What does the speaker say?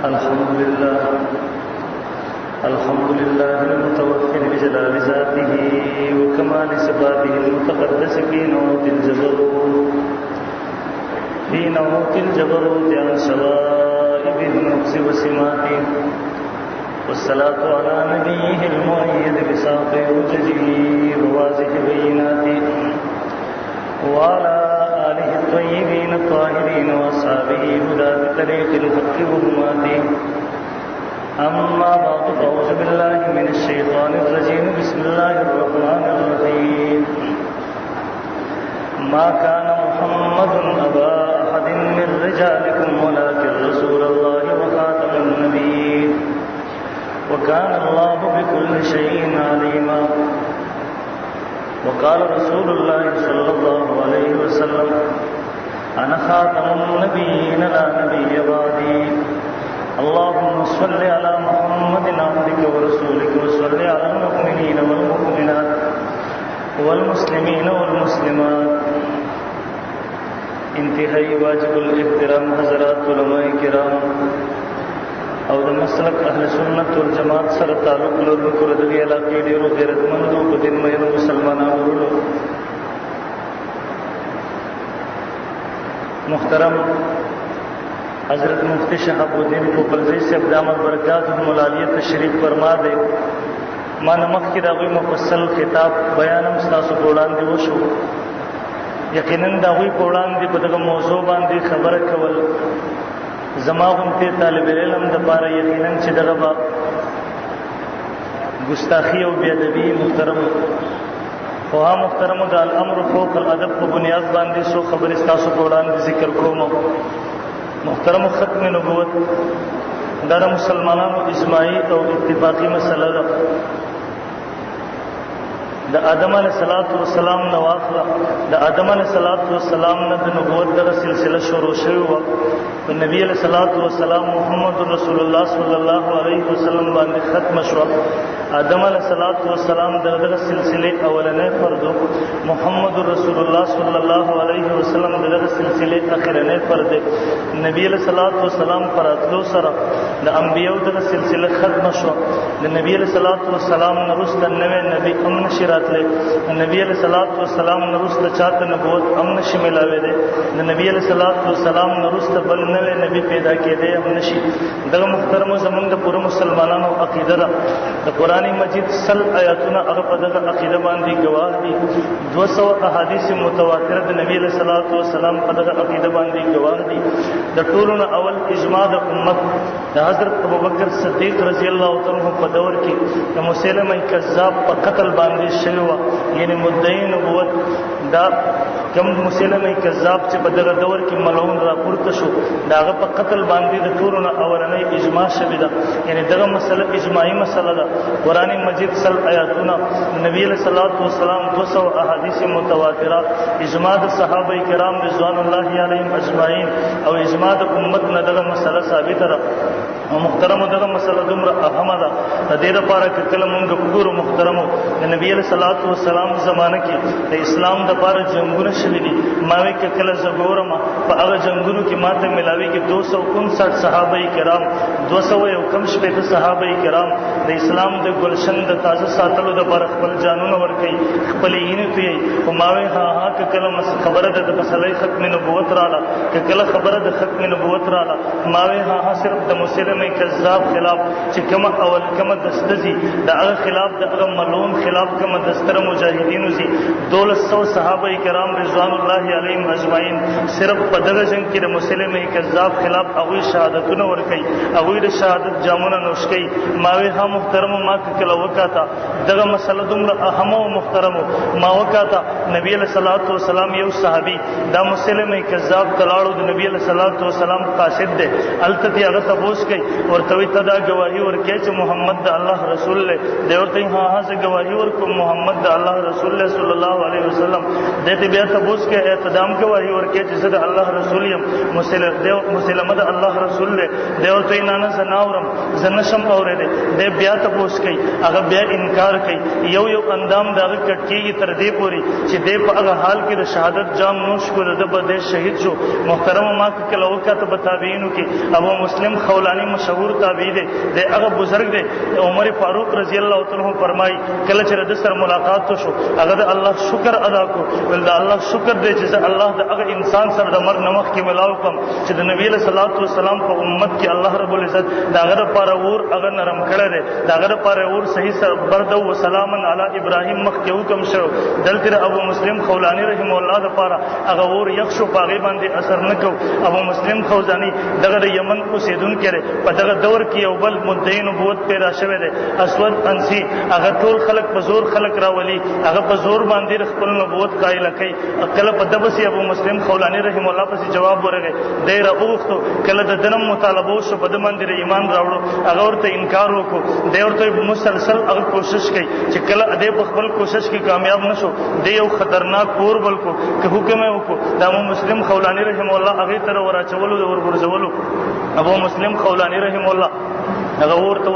الحمد لله المتوفر بجلال ذاته وكمال صفاته المتقدس في نوط الجبروت عن شوائب النفس وسماته، والصلاة على نبيه المؤيد بساط وجهه وواضح بيناته، وعلى آله الطيبين الطاهرين وأصحابه هداة طريق الحق وهماته. أما بعد فأعوذ بالله من الشيطان الرجيم. بسم الله الرحمن الرحيم. ما كان محمد أبا أحد من رجالكم ولكن رسول الله وخاتم النبيين وكان الله بكل شيء عليما. وقال رسول الله صلى الله عليه وسلم: أنا خاتم النبيين لا نبي بعدي. اللهم صل على محمد عبدك ورسولك، وصل على المؤمنين والمؤمنات والمسلمين والمسلمات. انتہائی واجب الاحترام حضرات علماء کرام او د مسلک اهل سنت والجماعت سره تعلق لرونکو د دې علاقې ډېرو غیرتمندو په دین مینو مسلمانانو ورونو، محترم حضرت مفتی شهاب الدین پوپلزئی صاحب دامت برکاتهم العالیہ تشریف فرما دے. ما نه مخکې د هغوی مفصل خطاب بیانم ستاسو په وړاندې وشو. یقینا د هغوی په وړاندې په دغه موضوع باندې خبره کول زما غوندې طالب علم دپاره یقینا چې دغه به ګستاخي او بېادبي محترم خو ها محترمو د الامر فوق الادب په بنیاد باندې څو خبرې ستاسو په وړاندې ذکر کوم. محترمو ختم نبوت دا د مسلمانانو اجماعي او اتفاقي مسله ده. د آدم علیه السلام نه واخله د آدم علیه السلام نه د نبوت دغه سلسله شروع شوې وه. په نبي علیه السلام محمد رسول الله صلی الله علیه وسلم باندې ختمه شوه. آدم علیه السلام دغه سلسلې اولنی فرد، محمد رسول الله صلی الله علیه وسلم دغه سلسلې اخرنی فرد. نبی علیه السلام پر راتلو سره د انبیاو دغه سلسله ختمه شوه. د نبی علیه السلام نه وروسته نوی نبي هم نشي راتلی. د نبی علیه السلام نه وروسته چاته نبوت هم نشي میلاویدی. د نبی علیه السلام نه وروسته بل نوی نبي پیدا کېدی هم نشي. دغه محترمو زمونږ د پوره مسلمانانو عقیده ده. د قرآن مجید 100 آیاتونه هغه په دغه عقیده باندې ګواه دي. 200 احادیث متواتره د نبی علیه السلام په دغه عقیده باندې ګواه دي. د ټولو نه اول اجماع د امت د حضرت ابوبکر صدیق رضی الله تعالی عنہ په دور کې د مسیلمه کذاب په قتل باندې شوی وه. یعنی مدعی نبوت دا کوم مسیلمه کذاب چې په دغه دور کې ملعون راپورته شو، د هغه په قتل باندې د ټولو نه اولنۍ اجماع شوې ده. یعنی دغه مسله اجماعي مسله ده. قرآن مجید 100 آیاتونه، نبی علیه السلام 200 احادیث متواتره، اجماع د صحابه کرام رضوان الله علیهم اجمعین او اجماع د امت نه دغه مسله ثابته ده. او محترمو دغه مسله دومره اهمه ده. د دې لپاره که کله مونږ وګورو محترمو د نبی علیه السلام زمانه کې د اسلام دپاره جنګونه شوي دي. ما وایي که کله زه ګورم په هغه جنګونو کې ما ته میلاویږي 259 صحابه کرام، 291 صحابه کرام د اسلام د گلشن د تازه ساتلو دپاره خپل جانونه ورکوي، خپلې وینې تویوي. خو ما وایي ها که کله خبره ده د مسلې ختم نبوت راله، که کله خبره د ختم نبوت راله، ما وایي ها صرف د مسلمه کذاب خلاف چې کومه اول کومه دسته ځي د هغه خلاف، د هغه ملعون خلاف کومه دستره مجاهدینو ځي. 1200 صحابه کرام رضوان الله علیهم اجمعین صرف په دغه جنګ کې د مسلمه کذاب خلاف هغوی شهادتونه ورکوي، هغوی د شهادت جامونه نوش کوي. ما وایي ها محترمو ما که کله وکاته دغه مسله دومره اهمه او محترمو ما وکاته نبی علیه السلام یو صحابي دا مسلمه کذاب ته لاړو، د نبی علیه السلام قاصد دی. هلته یې هغه تپوس کوي، ورته وایي ته دا ګواهي ورکوې چې محمد د الله رسول دی؟ دی ورته وایي ها زه ګواهي ورکوم محمد د الله رسول دی صلی الله علیه وسلم. دی ته بیا تبوس کې اعتدام کې وایي ورکه چې زه د الله رسول یم، مسلمه د الله رسول دی، دی ورته نه زه نه اورم، زه نشم اورېدی، دی بیا تپوس کوي، هغه بیا انکار کوي، یو اندام د هغه کټ کېږي تر دې پورې چې دی په هغه حال کې د شهادت جام نوش کړو، د به دی شهید شو. محترمه ما که کله وکاته په تابعینو کې ابو مسلم خولاني مشهور تابعی دی، دی هغه بزرګ دی. عمر فاروق رضی الله تعالی عنہ فرمایي کله چې د سره ملاقات وشو هغه د الله شکر ادا کو، ول د الله شکر دی چې الله د هغه انسان سره د مرګ نمخ کې ملاو کوم چې د نبی له صلوات و سلام په امت کې الله رب العزت دا هغه لپاره ور هغه نرم کړی دی، دا هغه لپاره ور صحیح سره برد او سلام علی ابراهیم مخ کې حکم شو. دلته ابو مسلم خولانی رحم الله لپاره هغه ور یخ شو پاغي باندې اثر نکو. ابو مسلم خوزانی دغه یمن اوسیدونکو په دغه دور کې یو بل مدعی نبوت پیدا شوی دی، اسود انسی. هغه ټول خلق په زور خلق راولي، هغه په زور باندې خپل نبوت قائل کوي. کله په دبسي ابو مسلم خولانی رحم الله پسې جواب ورغی، ډیر اوختو کله د دنم مطالبه شو په د باندې ایمان راوړو، هغه ورته انکار وکړو. دی ورته مسلسل هغه کوشش کوي چې کله دې په خپل کوشش کې کامیاب نشو، دی یو خطرناک اور بل کو که حکم یې وکړو د ابو مسلم خولانی رحم الله هغه تر وراچولو د ورغورځولو. ابو مسلم خولانی رحم الله هغه ورته